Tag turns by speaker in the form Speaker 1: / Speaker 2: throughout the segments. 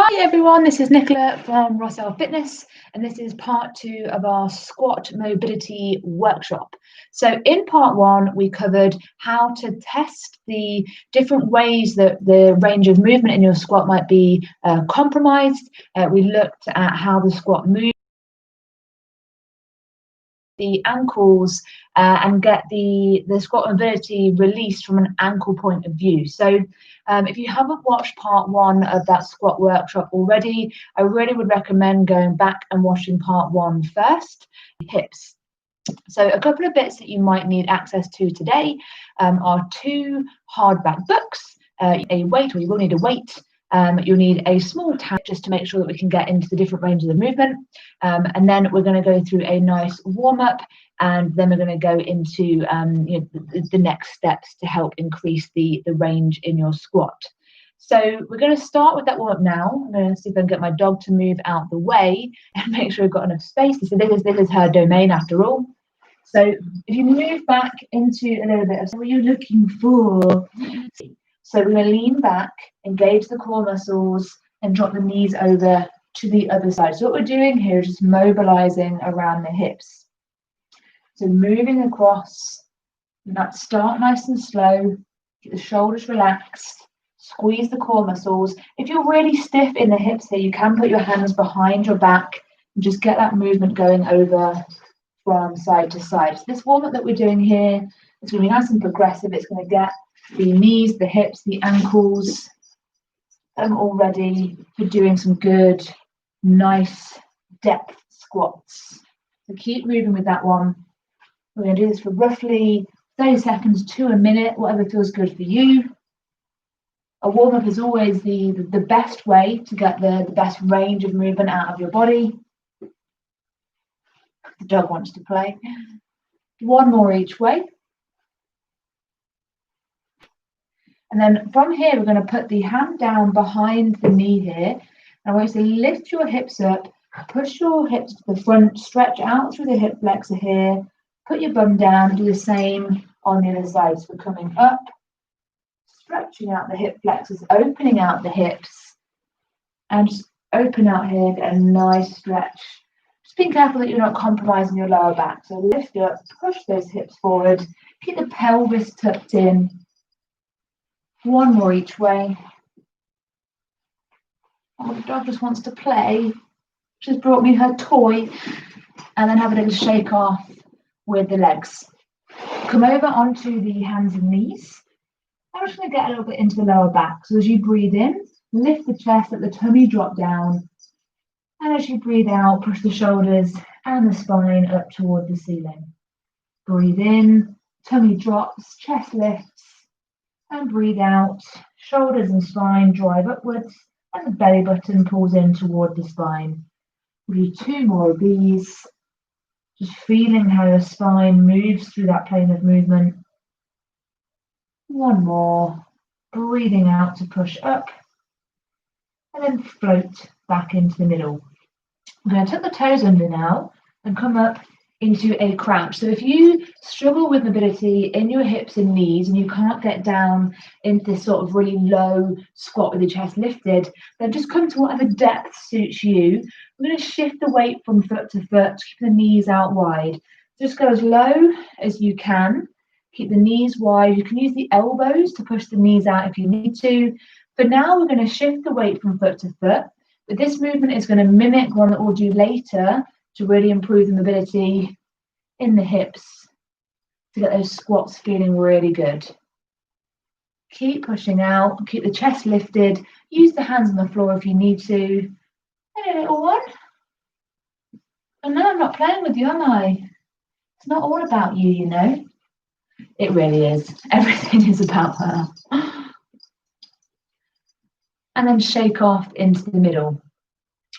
Speaker 1: Hi everyone, this is Nicola from Rossell Fitness, and this is part 2 of our squat mobility workshop. So in part 1, we covered how to test the different ways that the range of movement in your squat might be compromised. We looked at how the squat moves, the ankles, and get the squat mobility released from an ankle point of view. So if you haven't watched part 1 of that squat workshop already, I really would recommend going back and watching part 1 first. Hips. So a couple of bits that you might need access to today are 2 hardback books, a weight, or you will need a weight. You'll need a small tab just to make sure that we can get into the different ranges of movement. And then we're going to go through a nice warm-up, and then we're going to go into the next steps to help increase the range in your squat. So we're going to start with that warm-up now. I'm going to see if I can get my dog to move out the way and make sure we've got enough space. So this is her domain after all. So if you move back into a little bit of what you're looking for. So we're going to lean back, engage the core muscles, and drop the knees over to the other side. So what we're doing here is just mobilizing around the hips. So moving across, that start nice and slow, get the shoulders relaxed, squeeze the core muscles. If you're really stiff in the hips here, you can put your hands behind your back and just get that movement going over from side to side. So this warm-up that we're doing here is going to be nice and progressive. It's going to get the knees, the hips, the ankles all ready for doing some good, nice depth squats. So keep moving with that one. We're going to do this for roughly 30 seconds to a minute, whatever feels good for you. A warm-up is always the best way to get the best range of movement out of your body. The dog wants to play. 1 more each way. And then from here, we're going to put the hand down behind the knee here. And I want you to lift your hips up, push your hips to the front, stretch out through the hip flexor here, put your bum down, do the same on the other side. So we're coming up, stretching out the hip flexors, opening out the hips, and just open out here, get a nice stretch. Just being careful that you're not compromising your lower back. So lift up, push those hips forward, keep the pelvis tucked in. 1 more each way. Oh, the dog just wants to play. She's brought me her toy. And then have a little shake off with the legs. Come over onto the hands and knees. I'm just going to get a little bit into the lower back. So as you breathe in, lift the chest, let the tummy drop down. And as you breathe out, push the shoulders and the spine up toward the ceiling. Breathe in, tummy drops, chest lifts. And breathe out, shoulders and spine drive upwards, and the belly button pulls in toward the spine. We'll do 2 more of these, just feeling how your spine moves through that plane of movement. 1 more, breathing out to push up, and then float back into the middle. We're going to tuck the toes under now and come up into a crouch. So if you struggle with mobility in your hips and knees and you can't get down into this sort of really low squat with your chest lifted, then just come to whatever depth suits you. We're going to shift the weight from foot to foot, keep the knees out wide. Just go as low as you can. Keep the knees wide. You can use the elbows to push the knees out if you need to. For now, we're going to shift the weight from foot to foot. But this movement is going to mimic one that we'll do later to really improve the mobility in the hips to get those squats feeling really good. Keep pushing out, keep the chest lifted, use the hands on the floor if you need to. Hey, little one. And no, I'm not playing with you, am I? It's not all about you, you know. It really is. Everything is about her. And then shake off into the middle.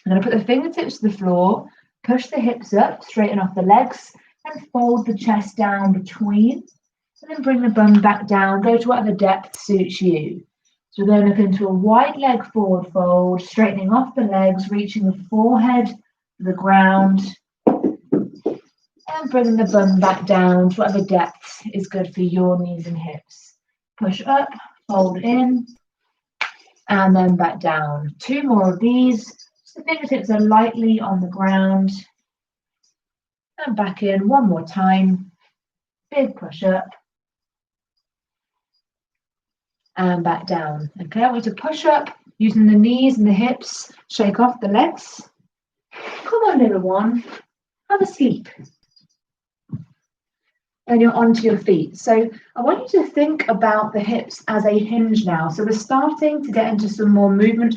Speaker 1: I'm going to put the fingertips to the floor, push the hips up, straighten off the legs, and fold the chest down between. And then bring the bum back down, go to whatever depth suits you. So we're going to look into a wide leg forward fold, straightening off the legs, reaching the forehead to the ground, and bringing the bum back down to whatever depth is good for your knees and hips. Push up, fold in, and then back down. 2 more of these. So the fingertips are lightly on the ground, and back in 1 more time. Big push up, and back down. Okay, I want you to push up using the knees and the hips, shake off the legs. Come on, little one, have a sleep. And you're onto your feet. So I want you to think about the hips as a hinge now. So we're starting to get into some more movement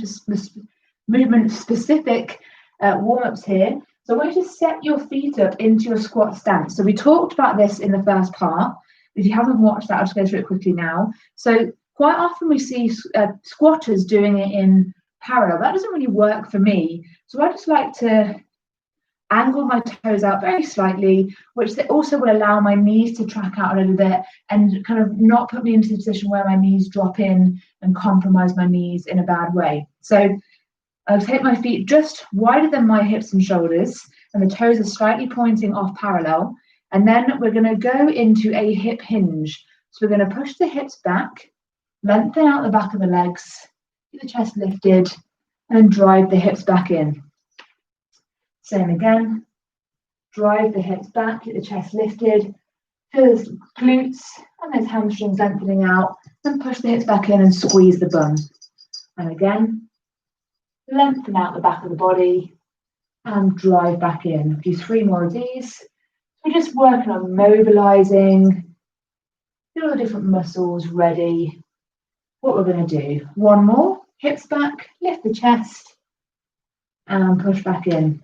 Speaker 1: specific warm-ups here. So I want you to set your feet up into your squat stance. So we talked about this in the first part. If you haven't watched that, I'll just go through it quickly now. So quite often we see squatters doing it in parallel. That doesn't really work for me. So I just like to angle my toes out very slightly, which also will allow my knees to track out a little bit and kind of not put me into the position where my knees drop in and compromise my knees in a bad way. So I'll take my feet just wider than my hips and shoulders, and the toes are slightly pointing off parallel. And then we're going to go into a hip hinge. So we're going to push the hips back, lengthen out the back of the legs, keep the chest lifted, and drive the hips back in. Same again, drive the hips back, get the chest lifted, feel those glutes and those hamstrings lengthening out, and push the hips back in and squeeze the bum. And again, lengthen out the back of the body and drive back in. Do 3 more of these. We're just working on mobilizing, get all the different muscles ready. What we're going to do, 1 more, hips back, lift the chest, and push back in.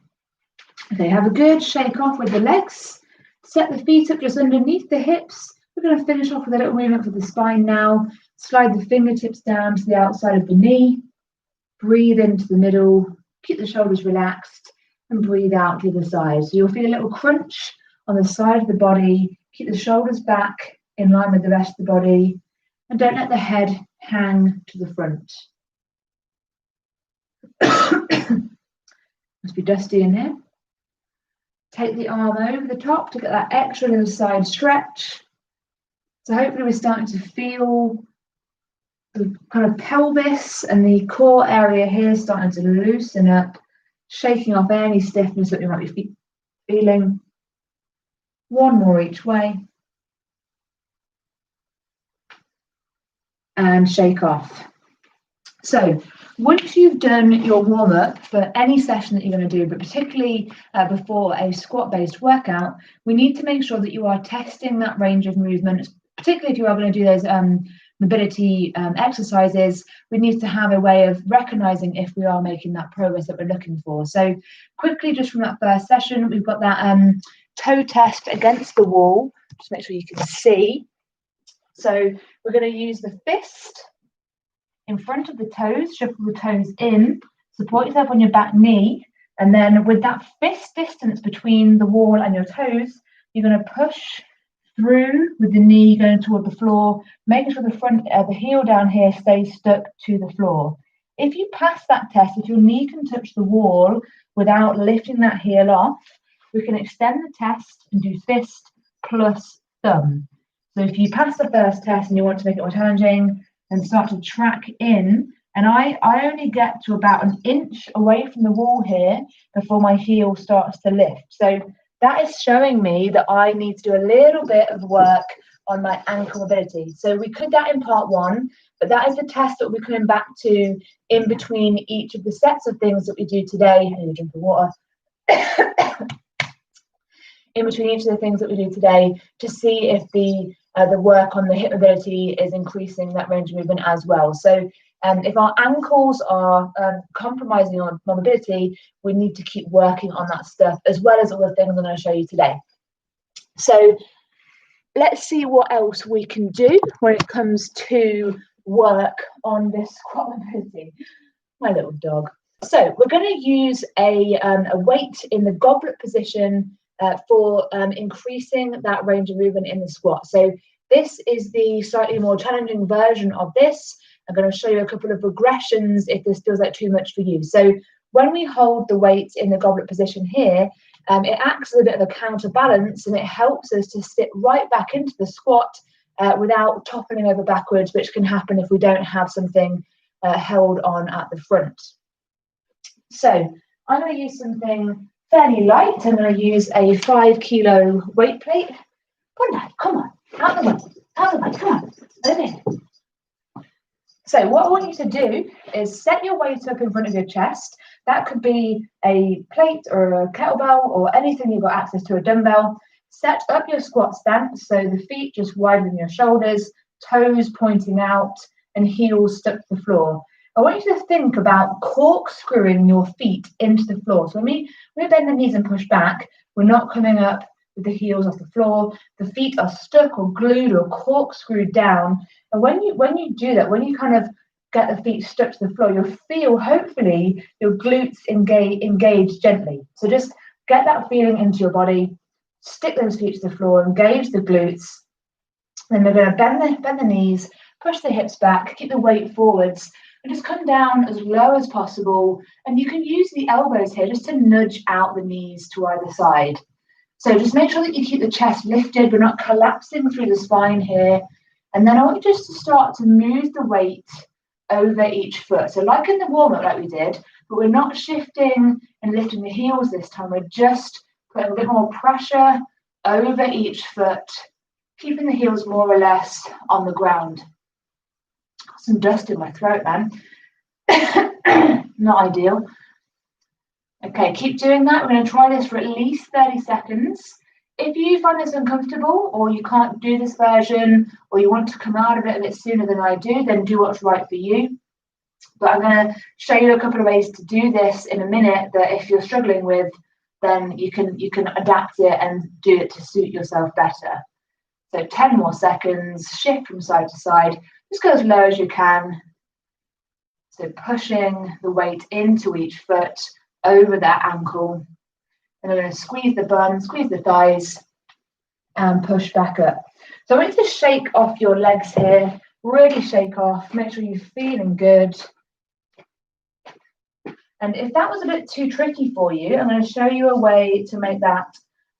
Speaker 1: Okay, have a good shake off with the legs. Set the feet up just underneath the hips. We're going to finish off with a little movement for the spine now. Slide the fingertips down to the outside of the knee. Breathe into the middle. Keep the shoulders relaxed and breathe out to the side. So you'll feel a little crunch on the side of the body. Keep the shoulders back in line with the rest of the body. And don't let the head hang to the front. Must be dusty in here. Take the arm over the top to get that extra little side stretch. So hopefully we're starting to feel the kind of pelvis and the core area here starting to loosen up, shaking off any stiffness that we might be feeling. 1 more each way. And shake off. So once you've done your warm-up for any session that you're going to do, but particularly before a squat-based workout, we need to make sure that you are testing that range of movement, particularly if you are going to do those mobility exercises. We need to have a way of recognizing if we are making that progress that we're looking for. So quickly, just from that first session, we've got that toe test against the wall. Just make sure you can see. So we're going to use the fist in front of the toes, shuffle the toes in, support yourself on your back knee, and then with that fist distance between the wall and your toes, you're going to push through with the knee going toward the floor, making sure the heel down here stays stuck to the floor. If you pass that test, if your knee can touch the wall without lifting that heel off, we can extend the test and do fist plus thumb. So if you pass the first test and you want to make it more challenging, and start to track in, and I only get to about 1 inch away from the wall here before my heel starts to lift. So that is showing me that I need to do a little bit of work on my ankle mobility. So we could that in part 1, but that is the test that we're coming back to in between each of the sets of things that we do today. I need a drink of water. In between each of the things that we do today, to see if the work on the hip mobility is increasing that range of movement as well. So if our ankles are compromising on mobility, we need to keep working on that stuff, as well as all the things I'm going to show you today. So let's see what else we can do when it comes to work on this squat mobility. My little dog. So we're going to use a weight in the goblet position for increasing that range of movement in the squat. So this is the slightly more challenging version of this. I'm going to show you a couple of regressions if this feels like too much for you. So when we hold the weight in the goblet position here, it acts as a bit of a counterbalance, and it helps us to sit right back into the squat without toppling over backwards, which can happen if we don't have something held on at the front. So I'm going to use something fairly light. I'm going to use a 5 kilo weight plate. Come on, out the way, come on, over here. So what I want you to do is set your weight up in front of your chest. That could be a plate or a kettlebell or anything you've got access to, a dumbbell. Set up your squat stance, so the feet just wider than your shoulders, toes pointing out, and heels stuck to the floor. I want you to think about corkscrewing your feet into the floor. So when we bend the knees and push back, we're not coming up with the heels off the floor. The feet are stuck or glued or corkscrewed down. And when you do that, when you kind of get the feet stuck to the floor, you'll feel, hopefully, your glutes engage gently. So just get that feeling into your body, stick those feet to the floor, engage the glutes. Then we're going to bend the knees, push the hips back, keep the weight forwards, and just come down as low as possible. And you can use the elbows here just to nudge out the knees to either side. So just make sure that you keep the chest lifted. We're not collapsing through the spine here. And then I want you just to start to move the weight over each foot. So like in the warm-up like we did, but we're not shifting and lifting the heels this time. We're just putting a bit more pressure over each foot, keeping the heels more or less on the ground. Some dust in my throat, man. Not ideal. Okay, keep doing that. We're going to try this for at least 30 seconds. If you find this uncomfortable, or you can't do this version, or you want to come out of it a bit sooner than I do, then do what's right for you. But I'm going to show you a couple of ways to do this in a minute that if you're struggling with, then you can adapt it and do it to suit yourself better. So 10 more seconds, shift from side to side. Just go as low as you can. So pushing the weight into each foot, over that ankle. And we're going to squeeze the bum, squeeze the thighs, and push back up. So I want you to shake off your legs here. Really shake off. Make sure you're feeling good. And if that was a bit too tricky for you, I'm going to show you a way to make that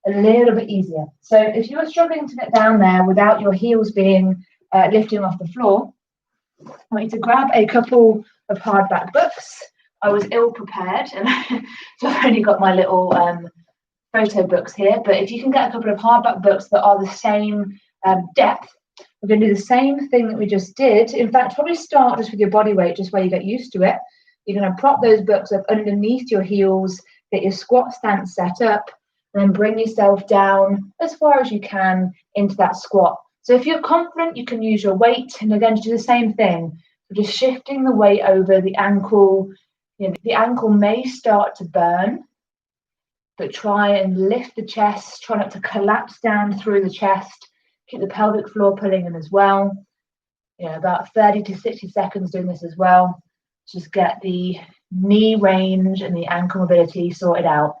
Speaker 1: a little bit easier. So if you were struggling to get down there without your heels being lifting off the floor, I want you to grab a couple of hardback books. I was ill prepared, and so I've only got my little photo books here. But if you can get a couple of hardback books that are the same depth, we're going to do the same thing that we just did. In fact, probably start just with your body weight, just where you get used to it. You're going to prop those books up underneath your heels, get your squat stance set up, and then bring yourself down as far as you can into that squat. So if you're confident, you can use your weight, and again, do the same thing. So just shifting the weight over the ankle. You know, the ankle may start to burn, but try and lift the chest. Try not to collapse down through the chest. Keep the pelvic floor pulling in as well. You know, about 30 to 60 seconds doing this as well. Just get the knee range and the ankle mobility sorted out.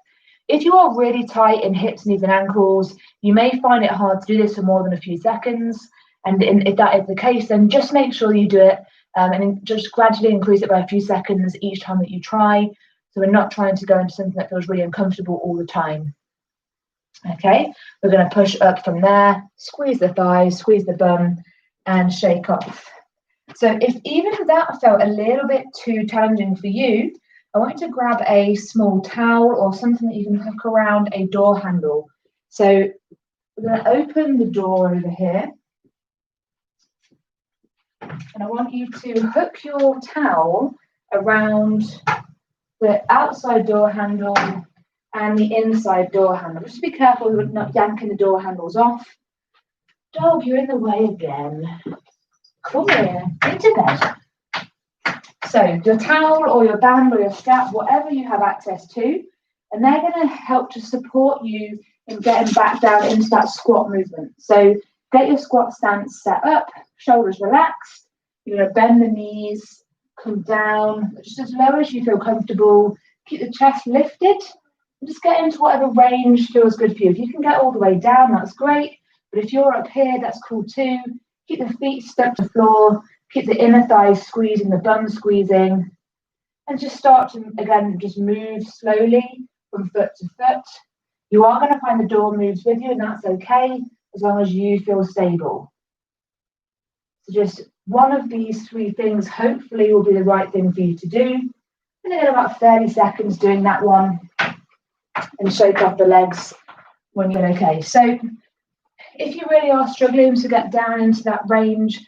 Speaker 1: If you are really tight in hips, knees, and ankles, you may find it hard to do this for more than a few seconds. And if that is the case, then just make sure you do it and just gradually increase it by a few seconds each time that you try. So we're not trying to go into something that feels really uncomfortable all the time. Okay, we're going to push up from there, squeeze the thighs, squeeze the bum, and shake off. So if even that felt a little bit too challenging for you, I want you to grab a small towel or something that you can hook around a door handle. So we're going to open the door over here. And I want you to hook your towel around the outside door handle and the inside door handle. Just be careful with not yanking the door handles off. Dog, you're in the way again. Come here, into bed. So your towel or your band or your strap, whatever you have access to, and they're going to help to support you in getting back down into that squat movement. So get your squat stance set up, shoulders relaxed. You're going to bend the knees, come down, just as low as you feel comfortable. Keep the chest lifted. And just get into whatever range feels good for you. If you can get all the way down, that's great. But if you're up here, that's cool too. Keep the feet stuck to the floor. Keep the inner thighs squeezing, the bum squeezing. And just start to, again, just move slowly from foot to foot. You are going to find the door moves with you, and that's okay, as long as you feel stable. So just one of these three things hopefully will be the right thing for you to do. And then about 30 seconds doing that one, and shake off the legs when you're okay. So if you really are struggling to get down into that range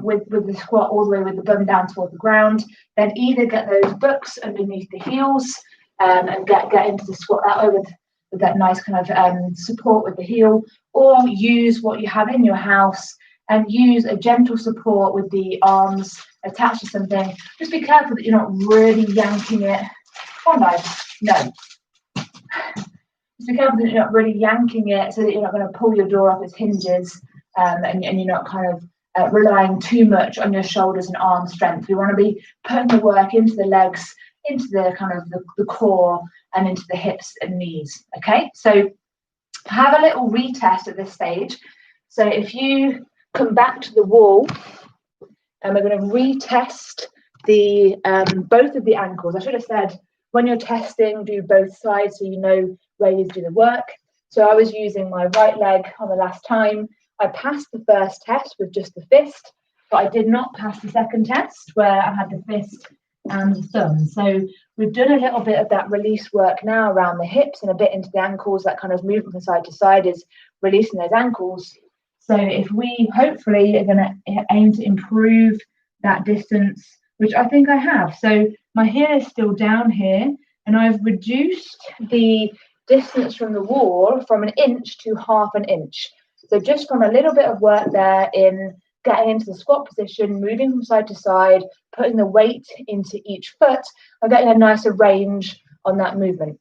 Speaker 1: with the squat all the way with the bum down toward the ground, then either get those books underneath the heels and get into the squat that way with that nice kind of support with the heel, or use what you have in your house and use a gentle support with the arms attached to something. Just be careful that you're not really yanking it. Oh no, no. Just be careful that you're not really yanking it so that you're not going to pull your door off its hinges and you're not kind of relying too much on your shoulders and arm strength. We want to be putting the work into the legs, into the kind of the core and into the hips and knees. Okay, so have a little retest at this stage. So if you come back to the wall, and we're going to retest the both of the ankles. I should have said when you're testing, do both sides so you know where you do the work. So I was using my right leg on the last time. I passed the first test with just the fist, but I did not pass the second test where I had the fist and the thumb. So we've done a little bit of that release work now around the hips and a bit into the ankles. That kind of movement from side to side is releasing those ankles. So if we hopefully are going to aim to improve that distance, which I think I have. So my heel is still down here, and I've reduced the distance from the wall from 1 inch to 1/2 inch. So just from a little bit of work there in getting into the squat position, moving from side to side, putting the weight into each foot, I'm getting a nicer range on that movement.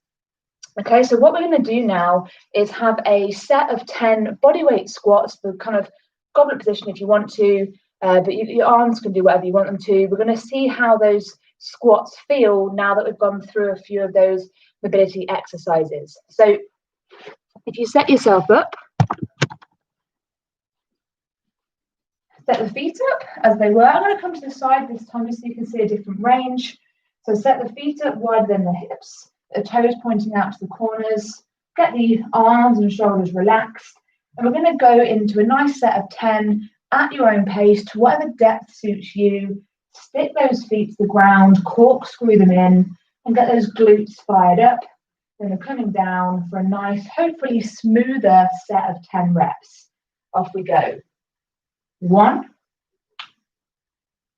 Speaker 1: Okay, so what we're going to do now is have a set of 10 bodyweight squats, the kind of goblet position if you want to, but your arms can do whatever you want them to. We're going to see how those squats feel now that we've gone through a few of those mobility exercises. So if you set yourself up, set the feet up as they were. I'm going to come to the side this time just so you can see a different range. So set the feet up wider than the hips, the toes pointing out to the corners, get the arms and shoulders relaxed, and we're going to go into a nice set of 10 at your own pace to whatever depth suits you. Stick those feet to the ground, corkscrew them in, and get those glutes fired up. Then we're coming down for a nice, hopefully smoother set of 10 reps. Off we go. 1,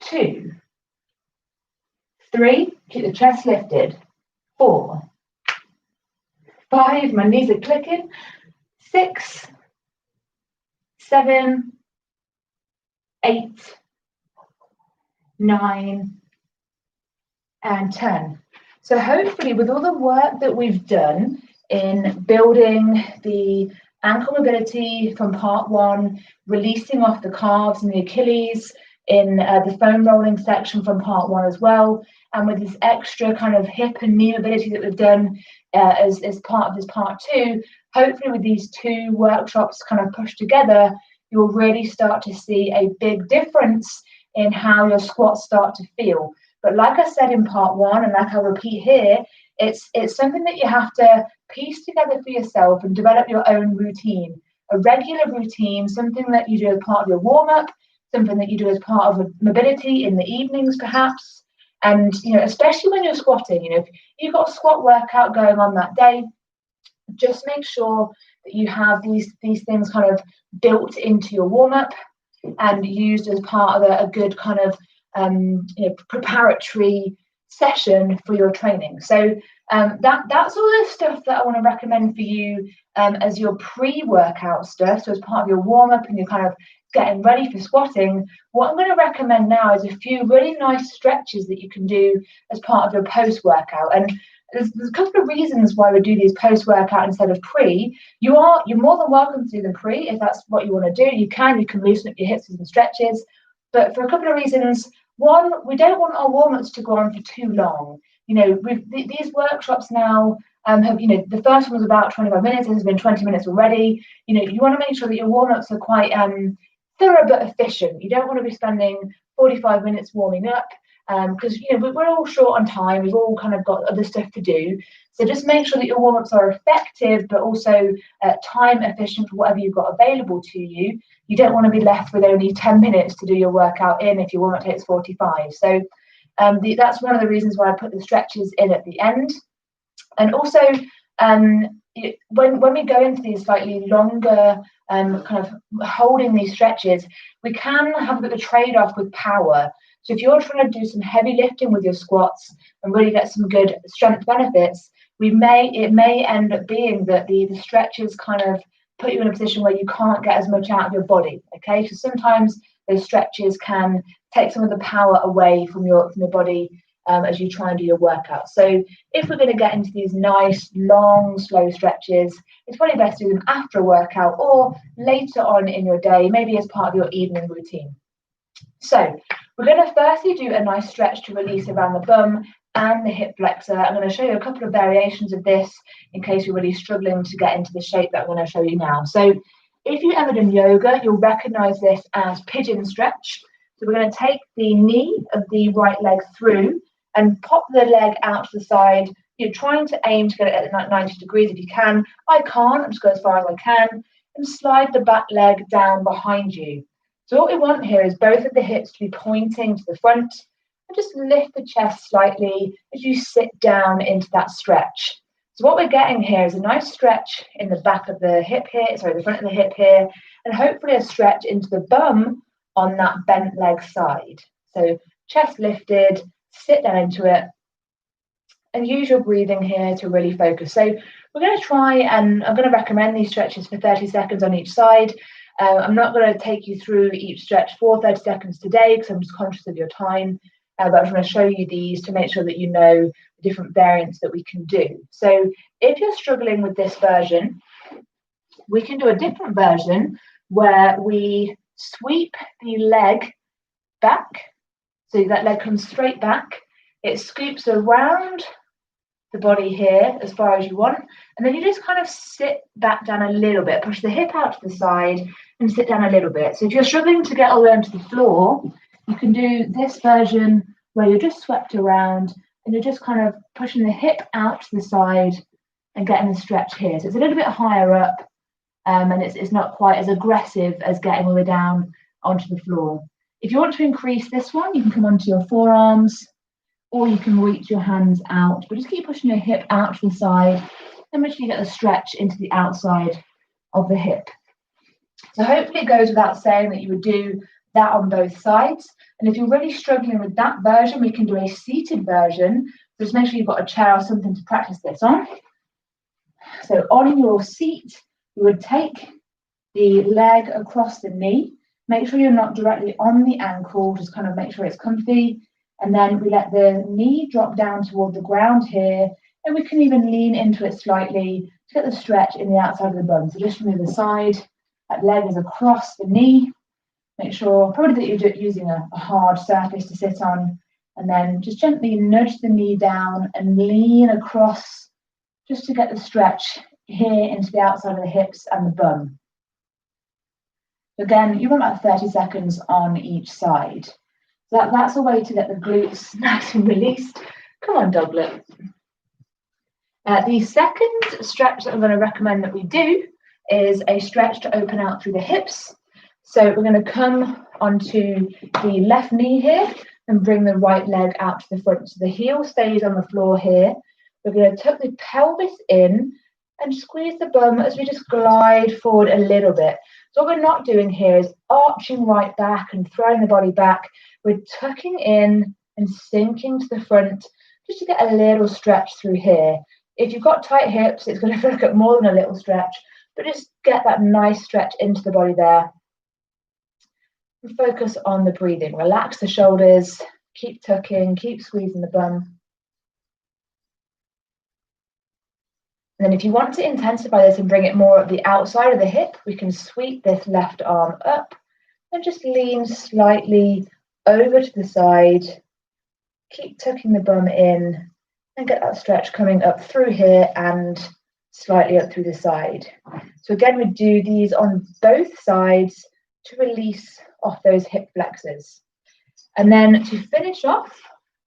Speaker 1: 2, 3, keep the chest lifted. 4, 5, my knees are clicking. 6, 7, 8, 9, and 10. So hopefully with all the work that we've done in building the ankle mobility from part 1, releasing off the calves and the Achilles in the foam rolling section from part 1 as well, and with this extra kind of hip and knee mobility that we've done as part of this part 2, hopefully with these 2 workshops kind of pushed together, you'll really start to see a big difference in how your squats start to feel. But like I said in part 1, and like I'll repeat here, it's something that you have to piece together for yourself and develop your own routine, a regular routine, something that you do as part of your warm-up, something that you do as part of a mobility in the evenings perhaps. And especially when you're squatting, if you've got a squat workout going on that day, just make sure that you have these things kind of built into your warm-up and used as part of a good kind of preparatory session for your training. So that's all the stuff that I want to recommend for you as your pre-workout stuff. So as part of your warm-up and you're kind of getting ready for squatting, what I'm going to recommend now is a few really nice stretches that you can do as part of your post-workout. And there's a couple of reasons why we do these post-workout instead of pre. You're more than welcome to do them pre if that's what you want to do. You can loosen up your hips with some stretches. But for a couple of reasons, one, we don't want our warm-ups to go on for too long. These workshops now have, the first one was about 25 minutes. It has been 20 minutes already. You want to make sure that your warm-ups are quite thorough but efficient. You don't want to be spending 45 minutes warming up because we're all short on time. We've all kind of got other stuff to do. So just make sure that your warm-ups are effective, but also time efficient for whatever you've got available to you. You don't want to be left with only 10 minutes to do your workout in if your warm-up takes 45. So that's one of the reasons why I put the stretches in at the end. And also, when we go into these slightly longer kind of holding these stretches, we can have a bit of a trade-off with power. So if you're trying to do some heavy lifting with your squats and really get some good strength benefits, it may end up being that the stretches kind of put you in a position where you can't get as much out of your body. Okay, so sometimes those stretches can take some of the power away from your body as you try and do your workout. So if we're going to get into these nice, long, slow stretches, it's probably best to do them after a workout or later on in your day, maybe as part of your evening routine. So we're going to firstly do a nice stretch to release around the bum and the hip flexor. I'm going to show you a couple of variations of this in case you're really struggling to get into the shape that I'm going to show you now. So if you've ever done yoga, you'll recognize this as pigeon stretch. So we're going to take the knee of the right leg through and pop the leg out to the side. You're trying to aim to get it at 90 degrees if you can. I can't, I'm just going as far as I can. And slide the back leg down behind you. So what we want here is both of the hips to be pointing to the front, and just lift the chest slightly as you sit down into that stretch. So what we're getting here is a nice stretch in the back of the hip here, the front of the hip here, and hopefully a stretch into the bum on that bent leg side. So chest lifted, sit down into it, and use your breathing here to really focus. So we're going to try, and I'm going to recommend these stretches for 30 seconds on each side. I'm not going to take you through each stretch for 30 seconds today because I'm just conscious of your time, but I'm going to show you these to make sure that you know the different variants that we can do. So if you're struggling with this version, we can do a different version where we sweep the leg back. So that leg comes straight back. It scoops around the body here as far as you want. And then you just kind of sit back down a little bit, push the hip out to the side and sit down a little bit. So if you're struggling to get all the way onto the floor, you can do this version where you're just swept around and you're just kind of pushing the hip out to the side and getting a stretch here. So it's a little bit higher up and it's not quite as aggressive as getting all the way down onto the floor. If you want to increase this one, you can come onto your forearms or you can reach your hands out, but just keep pushing your hip out to the side and make sure you get the stretch into the outside of the hip. So hopefully it goes without saying that you would do that on both sides. And if you're really struggling with that version, we can do a seated version. So just make sure you've got a chair or something to practice this on. So on your seat, you would take the leg across the knee. Make sure you're not directly on the ankle, just kind of make sure it's comfy. And then we let the knee drop down toward the ground here. And we can even lean into it slightly to get the stretch in the outside of the bum. So just from the other side, that leg is across the knee. Make sure probably that you're using a hard surface to sit on. And then just gently nudge the knee down and lean across just to get the stretch here into the outside of the hips and the bum. Again, you want about 30 seconds on each side. So that's a way to get the glutes nice and released. Come on, doglet. The second stretch that I'm going to recommend that we do is a stretch to open out through the hips. So we're going to come onto the left knee here and bring the right leg out to the front. So the heel stays on the floor here. We're going to tuck the pelvis in and squeeze the bum as we just glide forward a little bit. So what we're not doing here is arching right back and throwing the body back. We're tucking in and sinking to the front just to get a little stretch through here. If you've got tight hips, it's going to look at more than a little stretch, but just get that nice stretch into the body there. And focus on the breathing. Relax the shoulders, keep tucking, keep squeezing the bum. And then if you want to intensify this and bring it more at the outside of the hip, we can sweep this left arm up and just lean slightly over to the side. Keep tucking the bum in and get that stretch coming up through here and slightly up through the side. So again, we do these on both sides to release off those hip flexors. And then to finish off,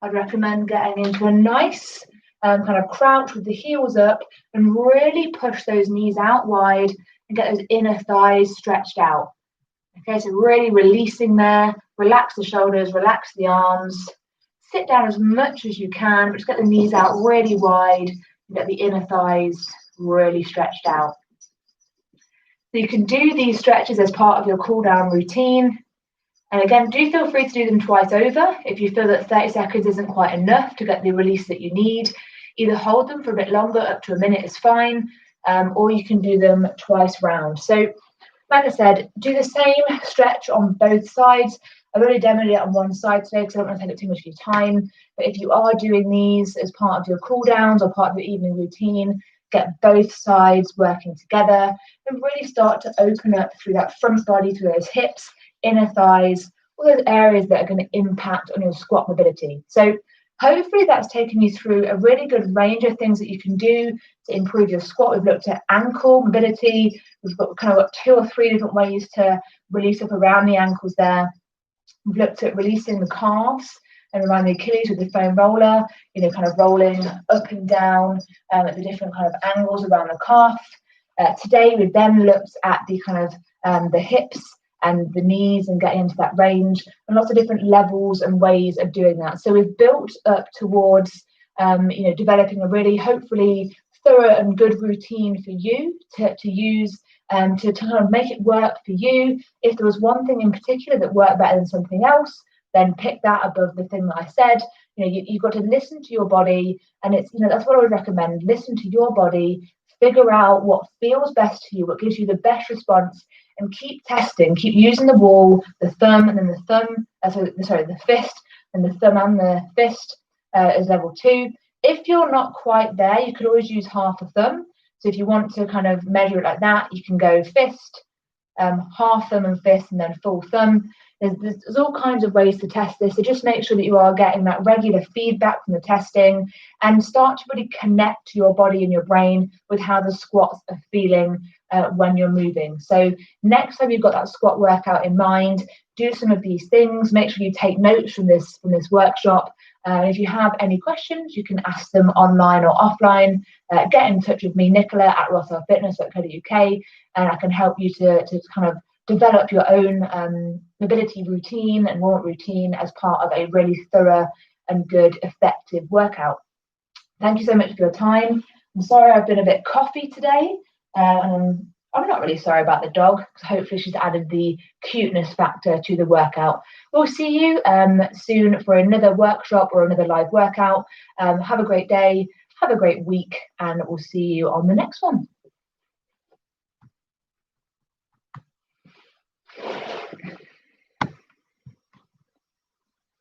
Speaker 1: I'd recommend getting into a nice kind of crouch with the heels up and really push those knees out wide and get those inner thighs stretched out. Okay, so really releasing there, relax the shoulders, relax the arms, sit down as much as you can, but just get the knees out really wide and get the inner thighs really stretched out. So you can do these stretches as part of your cool down routine. And again, do feel free to do them twice over. If you feel that 30 seconds isn't quite enough to get the release that you need, either hold them for a bit longer, up to a minute is fine, or you can do them twice round. So like I said, do the same stretch on both sides. I've already demoed it on one side today because I don't want to take up too much of your time. But if you are doing these as part of your cool downs or part of your evening routine, get both sides working together and really start to open up through that front body, through those hips, inner thighs, all those areas that are going to impact on your squat mobility. So hopefully that's taken you through a really good range of things that you can do to improve your squat. We've looked at ankle mobility. We've got kind of got 2 or 3 different ways to release up around the ankles there. We've looked at releasing the calves and around the Achilles with the foam roller, kind of rolling up and down at the different kind of angles around the calf. Today we've then looked at the kind of the hips and the knees and getting into that range and lots of different levels and ways of doing that. So we've built up towards developing a really hopefully thorough and good routine for you to use to kind of make it work for you. If there was one thing in particular that worked better than something else, then pick that above the thing that I said. You've got to listen to your body, and it's that's what I would recommend. Listen to your body, figure out what feels best to you, what gives you the best response, and keep testing. Keep using the wall, the thumb, and then the thumb. The fist, and the thumb and the fist as level 2. If you're not quite there, you could always use half a thumb. So if you want to kind of measure it like that, you can go fist, half thumb and fist, and then full thumb. There's all kinds of ways to test this. So just make sure that you are getting that regular feedback from the testing and start to really connect to your body and your brain with how the squats are feeling when you're moving. So next time you've got that squat workout in mind, do some of these things. Make sure you take notes from this workshop. If you have any questions, you can ask them online or offline. Get in touch with me, Nicola, at rossellfitness.co.uk, and I can help you to kind of develop your own mobility routine and warm routine as part of a really thorough and good, effective workout. Thank you so much for your time. I'm sorry I've been a bit coughy today. And I'm not really sorry about the dog, because hopefully she's added the cuteness factor to the workout. We'll see you soon for another workshop or another live workout. Have a great day, have a great week, and we'll see you on the next one.